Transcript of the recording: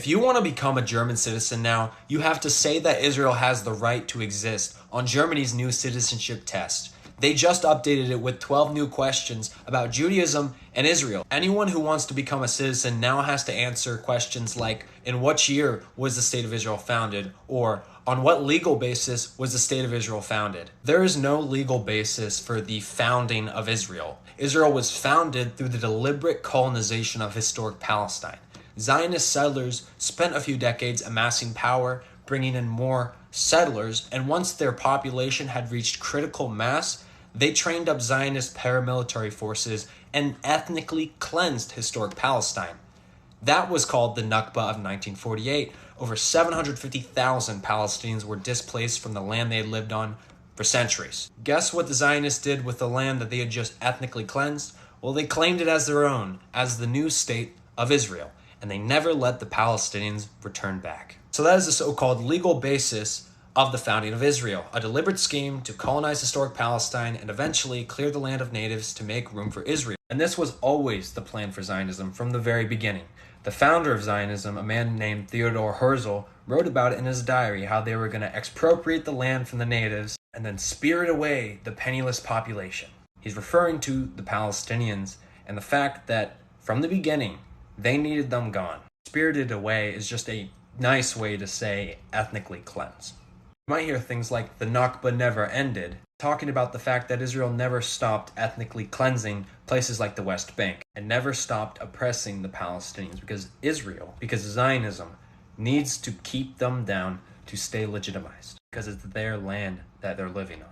If you want to become a German citizen now, you have to say that Israel has the right to exist on Germany's new citizenship test. They just updated it with 12 new questions about Judaism and Israel. Anyone who wants to become a citizen now has to answer questions like, in what year was the State of Israel founded? Or, on what legal basis was the State of Israel founded? There is no legal basis for the founding of Israel. Israel was founded through the deliberate colonization of historic Palestine. Zionist settlers spent a few decades amassing power, bringing in more settlers, and once their population had reached critical mass, they trained up Zionist paramilitary forces and ethnically cleansed historic Palestine. That was called the Nakba of 1948. Over 750,000 Palestinians were displaced from the land they had lived on for centuries. Guess what the Zionists did with the land that they had just ethnically cleansed? Well, they claimed it as their own, as the new state of Israel, and they never let the Palestinians return back. So that is the so-called legal basis of the founding of Israel, a deliberate scheme to colonize historic Palestine and eventually clear the land of natives to make room for Israel. And this was always the plan for Zionism from the very beginning. The founder of Zionism, a man named Theodor Herzl, wrote about it in his diary, how they were going to expropriate the land from the natives and then spirit away the penniless population. He's referring to the Palestinians and the fact that from the beginning, they needed them gone. Spirited away is just a nice way to say ethnically cleanse. You might hear things like the Nakba never ended, talking about the fact that Israel never stopped ethnically cleansing places like the West Bank and never stopped oppressing the Palestinians because Zionism needs to keep them down to stay legitimized because it's their land that they're living on.